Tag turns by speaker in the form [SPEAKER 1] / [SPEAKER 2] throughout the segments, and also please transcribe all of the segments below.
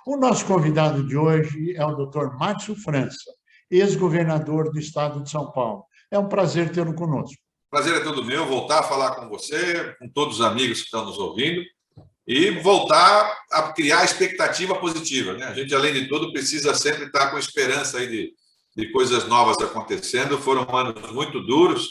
[SPEAKER 1] O nosso convidado de hoje é o Dr. Márcio França, ex-governador do estado de São Paulo. É um prazer tê-lo conosco.
[SPEAKER 2] Prazer é todo meu voltar a falar com você, com todos os amigos que estão nos ouvindo e voltar a criar expectativa positiva, né? A gente, além de tudo, precisa sempre estar com esperança aí de coisas novas acontecendo. Foram anos muito duros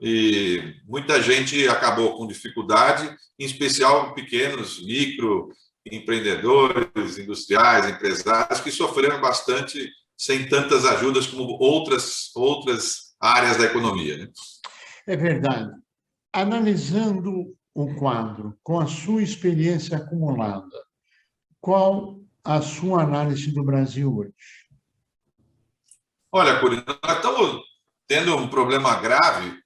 [SPEAKER 2] e muita gente acabou com dificuldade, em especial pequenos, microempreendedores, industriais, empresários, que sofreram bastante sem tantas ajudas como outras áreas da economia, né?
[SPEAKER 1] É verdade. Analisando o quadro, com a sua experiência acumulada, qual a sua análise do Brasil hoje?
[SPEAKER 2] Olha, Corina, nós estamos tendo um problema grave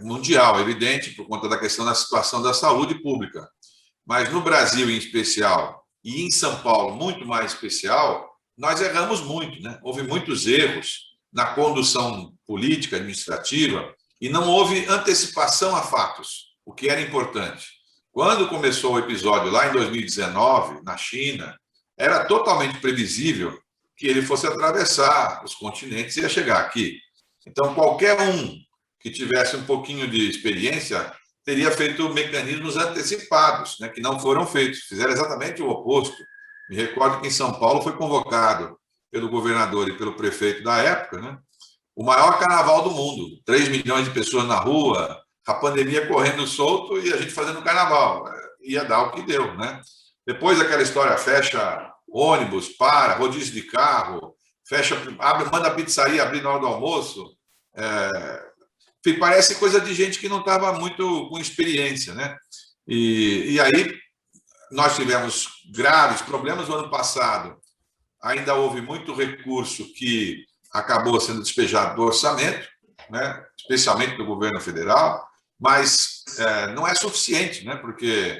[SPEAKER 2] mundial, evidente, por conta da questão da situação da saúde pública. Mas no Brasil, em especial, e em São Paulo, muito mais especial, nós erramos muito, né? Houve muitos erros na condução política, administrativa, e não houve antecipação a fatos, o que era importante. Quando começou o episódio lá em 2019, na China, era totalmente previsível que ele fosse atravessar os continentes e ia chegar aqui. Então, qualquer um que tivesse um pouquinho de experiência teria feito mecanismos antecipados, né, que não foram feitos, fizeram exatamente o oposto. Me recordo que em São Paulo foi convocado pelo governador e pelo prefeito da época, né, o maior carnaval do mundo, 3 milhões de pessoas na rua, a pandemia correndo solto e a gente fazendo carnaval. Ia dar o que deu, né? Depois aquela história, fecha ônibus, rodízio de carro, fecha, manda a pizzaria abrir na hora do almoço. Parece coisa de gente que não estava muito com experiência, né? E aí nós tivemos graves problemas no ano passado. Ainda houve muito recurso que acabou sendo despejado do orçamento, né? Especialmente do governo federal, mas não é suficiente, né? Porque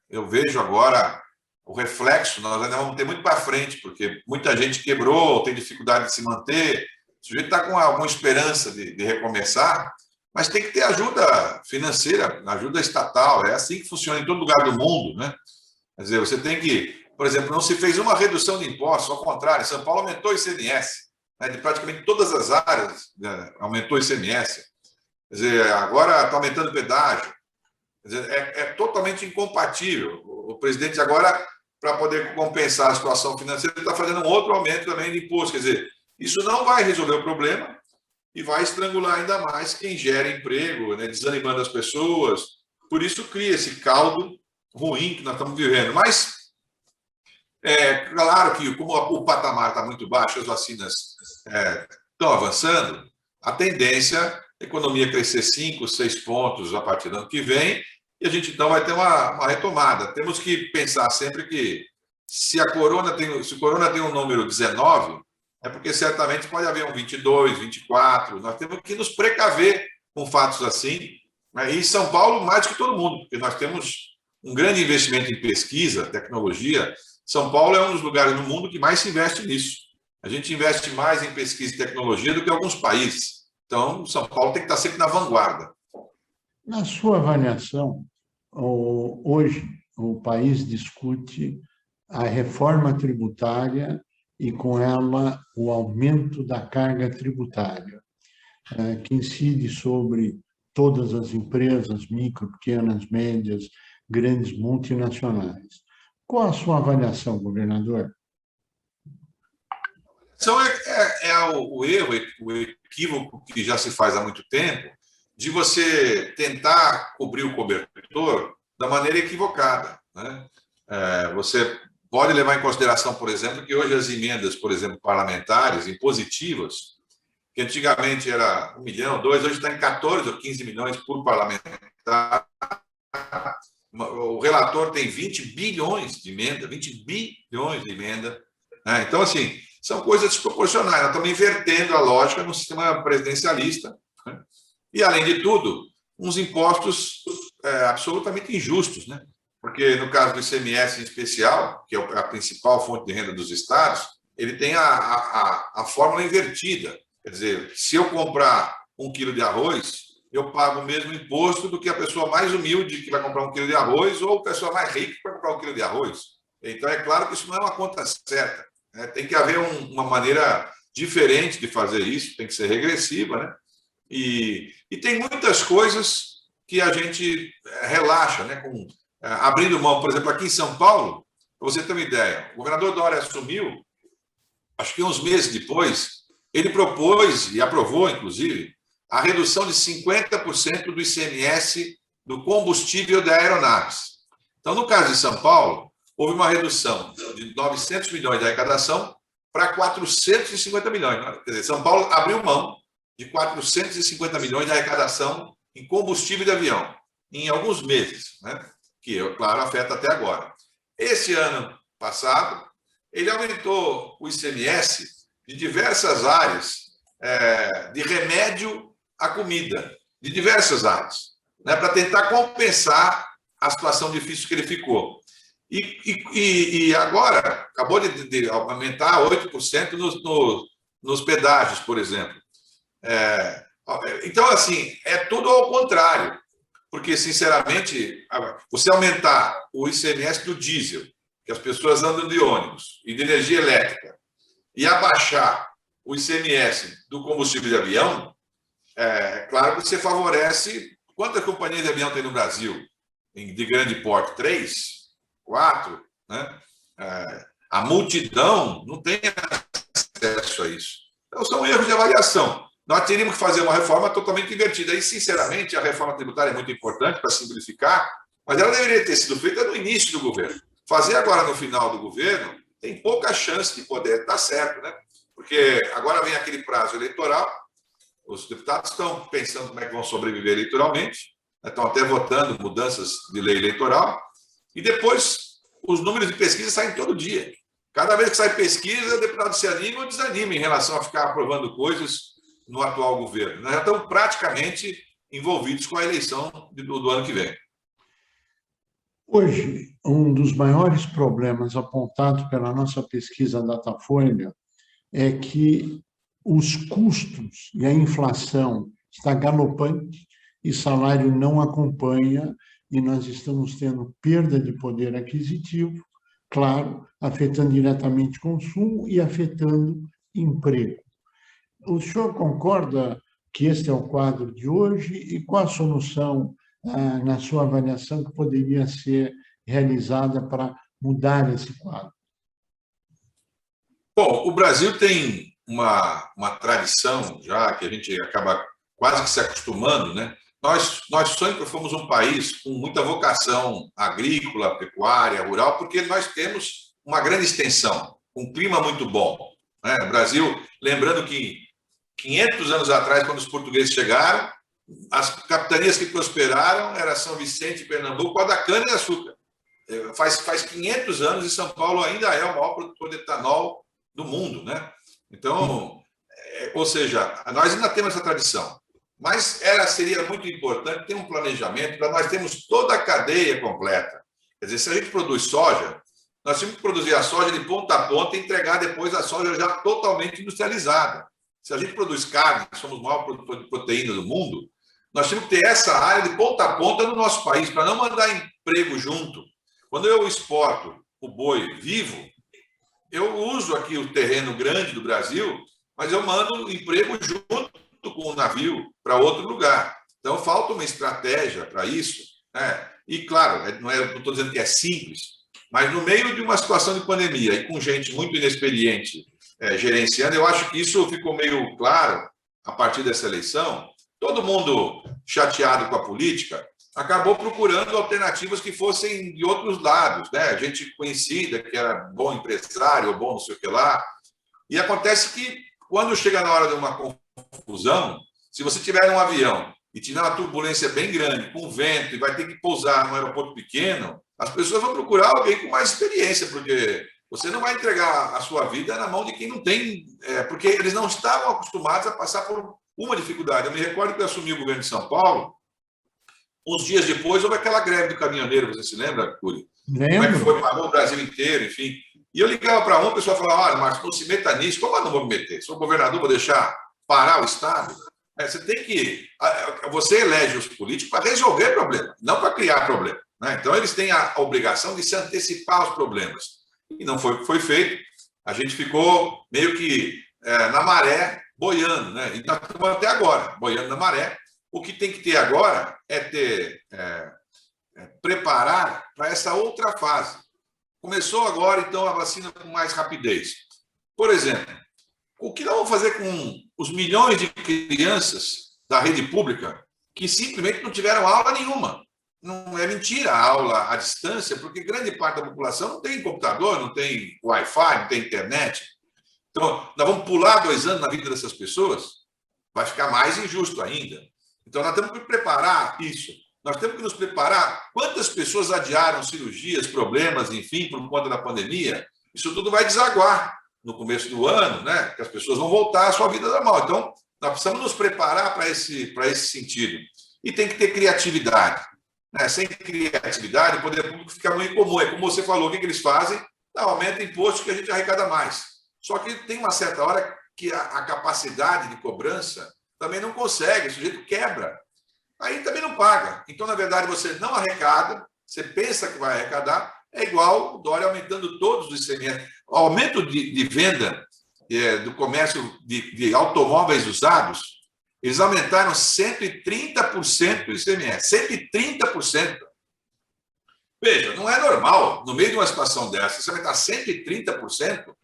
[SPEAKER 2] eu vejo agora o reflexo, nós ainda vamos ter muito para frente, porque muita gente quebrou, tem dificuldade de se manter, o sujeito está com alguma esperança de recomeçar, mas tem que ter ajuda financeira, ajuda estatal, é assim que funciona em todo lugar do mundo, né? Quer dizer, você tem que, por exemplo, não se fez uma redução de impostos, ao contrário, São Paulo aumentou o ICMS, né? De praticamente todas as áreas, né? Aumentou o ICMS, quer dizer, agora está aumentando o pedágio, quer dizer, é totalmente incompatível. O presidente agora, para poder compensar a situação financeira, está fazendo um outro aumento também de imposto, quer dizer, isso não vai resolver o problema e vai estrangular ainda mais quem gera emprego, né, desanimando as pessoas. Por isso cria esse caldo ruim que nós estamos vivendo. Mas, claro que como o patamar está muito baixo, as vacinas estão avançando, a tendência é a economia crescer 5, 6 pontos a partir do ano que vem, e a gente então vai ter uma retomada. Temos que pensar sempre que se o corona tem um número 19, é porque certamente pode haver um 22, 24. Nós temos que nos precaver com fatos assim. E em São Paulo, mais do que todo mundo, porque nós temos um grande investimento em pesquisa, tecnologia. São Paulo é um dos lugares no mundo que mais se investe nisso. A gente investe mais em pesquisa e tecnologia do que alguns países. Então, São Paulo tem que estar sempre na vanguarda.
[SPEAKER 1] Na sua avaliação, hoje o país discute a reforma tributária e, com ela, o aumento da carga tributária, que incide sobre todas as empresas, micro, pequenas, médias, grandes multinacionais. Qual a sua avaliação, governador?
[SPEAKER 2] Então, o erro, o equívoco que já se faz há muito tempo, de você tentar cobrir o cobertor da maneira equivocada, né? Você pode levar em consideração, por exemplo, que hoje as emendas, por exemplo, parlamentares, impositivas, que antigamente era 1 milhão, 2, hoje está em 14 ou 15 milhões por parlamentar. O relator tem 20 bilhões de emenda, 20 bilhões de emenda, né? Então, assim, são coisas desproporcionais. Nós estamos invertendo a lógica no sistema presidencialista, né? E, além de tudo, uns impostos absolutamente injustos, né? Porque, no caso do ICMS em especial, que é a principal fonte de renda dos estados, ele tem a fórmula invertida. Quer dizer, se eu comprar 1 quilo de arroz, eu pago o mesmo imposto do que a pessoa mais humilde que vai comprar 1 quilo de arroz ou a pessoa mais rica que vai comprar 1 quilo de arroz. Então, é claro que isso não é uma conta certa, né? Tem que haver uma maneira diferente de fazer isso, tem que ser regressiva, né? E tem muitas coisas que a gente relaxa, né? Abrindo mão, por exemplo, aqui em São Paulo, para você ter uma ideia, o governador Dória assumiu, acho que uns meses depois, ele propôs e aprovou, inclusive, a redução de 50% do ICMS do combustível de aeronaves. Então, no caso de São Paulo, houve uma redução de 900 milhões de arrecadação para 450 milhões. Quer dizer, São Paulo abriu mão de 450 milhões de arrecadação em combustível de avião, em alguns meses, né? Que, claro, afeta até agora. Esse ano passado, ele aumentou o ICMS de diversas áreas, de remédio à comida, de diversas áreas, né, para tentar compensar a situação difícil que ele ficou. E agora, acabou de aumentar 8% nos pedágios, por exemplo. Então, assim, é tudo ao contrário, porque, sinceramente, você aumentar o ICMS do diesel, que as pessoas andam de ônibus, e de energia elétrica, e abaixar o ICMS do combustível de avião, claro que você favorece. Quantas companhias de avião tem no Brasil? De grande porte? 3, 4, né? A multidão não tem acesso a isso. Então, são erros de avaliação. Nós teríamos que fazer uma reforma totalmente invertida. E, sinceramente, a reforma tributária é muito importante para simplificar, mas ela deveria ter sido feita no início do governo. Fazer agora no final do governo tem pouca chance de poder estar certo, né? Porque agora vem aquele prazo eleitoral, os deputados estão pensando como é que vão sobreviver eleitoralmente, né? Estão até votando mudanças de lei eleitoral, e depois os números de pesquisa saem todo dia. Cada vez que sai pesquisa, o deputado se anima ou desanima em relação a ficar aprovando coisas no atual governo. Nós já estamos praticamente envolvidos com a eleição do ano que vem.
[SPEAKER 1] Hoje, um dos maiores problemas apontados pela nossa pesquisa Datafolha é que os custos e a inflação está galopante e salário não acompanha, e nós estamos tendo perda de poder aquisitivo, claro, afetando diretamente consumo e afetando emprego. O senhor concorda que este é o quadro de hoje e qual a solução, na sua avaliação, que poderia ser realizada para mudar esse quadro?
[SPEAKER 2] Bom, o Brasil tem uma tradição já que a gente acaba quase que se acostumando, né? Nós sempre fomos um país com muita vocação agrícola, pecuária, rural, porque nós temos uma grande extensão, um clima muito bom, né? O Brasil, lembrando que 500 anos atrás, quando os portugueses chegaram, as capitanias que prosperaram eram São Vicente e Pernambuco, a da cana-de-açúcar. Faz 500 anos e São Paulo ainda é o maior produtor de etanol do mundo, né? Então, ou seja, nós ainda temos essa tradição, mas seria muito importante ter um planejamento para nós termos toda a cadeia completa. Quer dizer, se a gente produz soja, nós temos que produzir a soja de ponta a ponta e entregar depois a soja já totalmente industrializada. Se a gente produz carne, somos o maior produtor de proteína do mundo, nós temos que ter essa área de ponta a ponta no nosso país, para não mandar emprego junto. Quando eu exporto o boi vivo, eu uso aqui o terreno grande do Brasil, mas eu mando emprego junto com o navio para outro lugar. Então, falta uma estratégia para isso, né? E, claro, não estou dizendo que é simples, mas no meio de uma situação de pandemia e com gente muito inexperiente gerenciando, eu acho que isso ficou meio claro a partir dessa eleição. Todo mundo chateado com a política acabou procurando alternativas que fossem de outros lados, né? Gente conhecida, que era bom empresário, ou bom não sei o que lá. E acontece que, quando chega na hora de uma confusão, se você tiver um avião e tiver uma turbulência bem grande, com vento, e vai ter que pousar num aeroporto pequeno, as pessoas vão procurar alguém com mais experiência, porque você não vai entregar a sua vida na mão de quem não tem, porque eles não estavam acostumados a passar por uma dificuldade. Eu me recordo que eu assumi o governo de São Paulo, uns dias depois houve aquela greve do caminhoneiro, você se lembra, Curi?
[SPEAKER 1] Lembro.
[SPEAKER 2] Como é que foi? Parou o Brasil inteiro, enfim. E eu ligava para um, o pessoal falava, olha, Márcio, não se meta nisso. Como eu não vou me meter? Sou governador, vou deixar parar o Estado? Você tem que... Você elege os políticos para resolver problema, não para criar problema. né? Então, eles têm a obrigação de se antecipar aos problemas. E não foi o que foi feito. A gente ficou meio que na maré, boiando, né? Então, estamos até agora, boiando na maré. O que tem que ter agora é preparar para essa outra fase. Começou agora, então, a vacina com mais rapidez. Por exemplo, o que nós vamos fazer com os milhões de crianças da rede pública que simplesmente não tiveram aula nenhuma? Não é mentira a aula à distância, porque grande parte da população não tem computador, não tem Wi-Fi, não tem internet. Então, nós vamos pular 2 anos na vida dessas pessoas? Vai ficar mais injusto ainda. Então, nós temos que preparar isso. Nós temos que nos preparar. Quantas pessoas adiaram cirurgias, problemas, enfim, por conta da pandemia? Isso tudo vai desaguar no começo do ano, né? Que as pessoas vão voltar à sua vida normal. Então, nós precisamos nos preparar para esse sentido. E tem que ter criatividade. Né? Sem criatividade, o poder público fica muito incomum. É como você falou, o que eles fazem? Não, aumenta imposto que a gente arrecada mais. Só que tem uma certa hora que a capacidade de cobrança também não consegue, o sujeito quebra. Aí também não paga. Então, na verdade, você não arrecada, você pensa que vai arrecadar, é igual o Dória aumentando todos os ICMS. O aumento de venda do comércio de automóveis usados, eles aumentaram 130% do ICMS. 130%. Veja, não é normal, no meio de uma situação dessa, você aumentar 130%,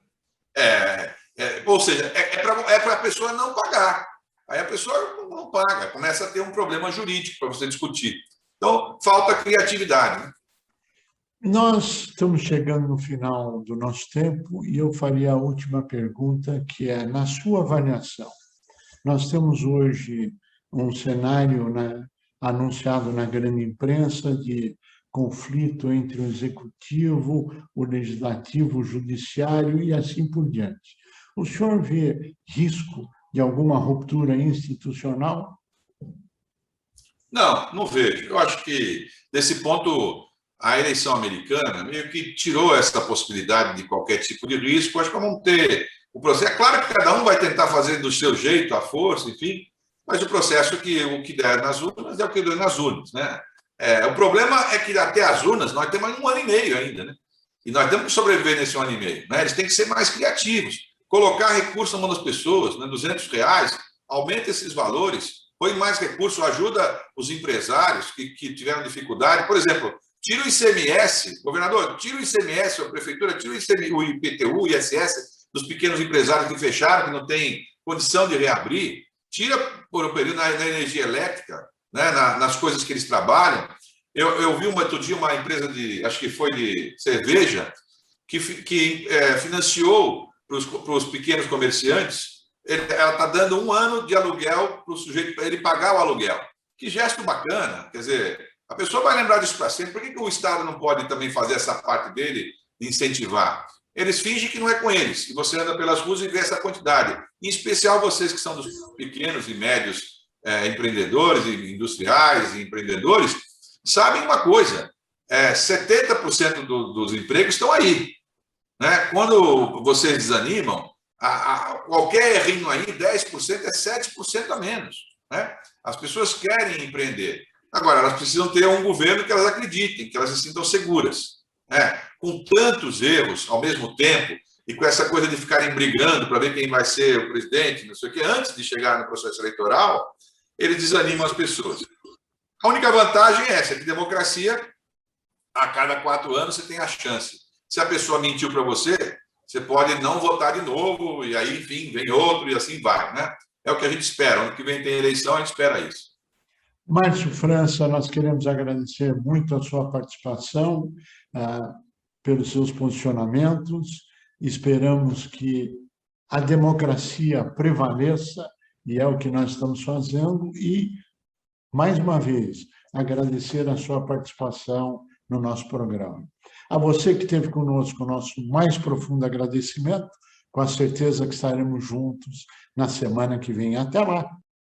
[SPEAKER 2] ou seja, é para a pessoa não pagar. Aí a pessoa não paga, começa a ter um problema jurídico para você discutir. Então, falta criatividade. Né?
[SPEAKER 1] Nós estamos chegando no final do nosso tempo e eu faria a última pergunta, que é, na sua avaliação, nós temos hoje um cenário, né, anunciado na grande imprensa de conflito entre o executivo, o legislativo, o judiciário e assim por diante. O senhor vê risco de alguma ruptura institucional?
[SPEAKER 2] Não vejo. Eu acho que, desse ponto, a eleição americana meio que tirou essa possibilidade de qualquer tipo de risco. Acho que vamos ter o processo. É claro que cada um vai tentar fazer do seu jeito, à força, enfim, mas o processo o que der nas urnas é o que der nas urnas, né? O problema é que até as urnas nós temos 1 ano e meio ainda, né? E nós temos que sobreviver nesse 1 ano e meio, né? Eles têm que ser mais criativos, colocar recursos na mão das pessoas, né? R$200, aumenta esses valores, põe mais recursos, ajuda os empresários que tiveram dificuldade. Por exemplo, tira o ICMS, governador, tira o ICMS, a prefeitura tira o IPTU, o ISS dos pequenos empresários que fecharam, que não têm condição de reabrir, tira por um período na energia elétrica, né, nas coisas que eles trabalham. Eu vi outro dia uma empresa acho que foi de cerveja, que financiou para os pequenos comerciantes. Ela está dando 1 ano de aluguel para o sujeito, para ele pagar o aluguel. Que gesto bacana, quer dizer, a pessoa vai lembrar disso para sempre. Por que o Estado não pode também fazer essa parte dele de incentivar? Eles fingem que não é com eles, e você anda pelas ruas e vê essa quantidade. Em especial vocês que são dos pequenos e médios empreendedores, industriais e empreendedores, sabem uma coisa, 70% dos empregos estão aí. Né? Quando vocês desanimam, qualquer errinho aí, 10% é 7% a menos. Né? As pessoas querem empreender. Agora, elas precisam ter um governo que elas acreditem, que elas se sintam seguras. Né? Com tantos erros ao mesmo tempo, e com essa coisa de ficarem brigando para ver quem vai ser o presidente, não sei o quê, antes de chegar no processo eleitoral, eles desanimam as pessoas. A única vantagem é essa, que democracia, a cada 4 anos você tem a chance. Se a pessoa mentiu para você, você pode não votar de novo, e aí, enfim, vem outro, e assim vai. Né? É o que a gente espera. Ano que vem tem eleição, a gente espera isso.
[SPEAKER 1] Márcio França, nós queremos agradecer muito a sua participação, pelos seus posicionamentos. Esperamos que a democracia prevaleça, e é o que nós estamos fazendo, e, mais uma vez, agradecer a sua participação no nosso programa. A você que esteve conosco, o nosso mais profundo agradecimento, com a certeza que estaremos juntos na semana que vem. Até lá!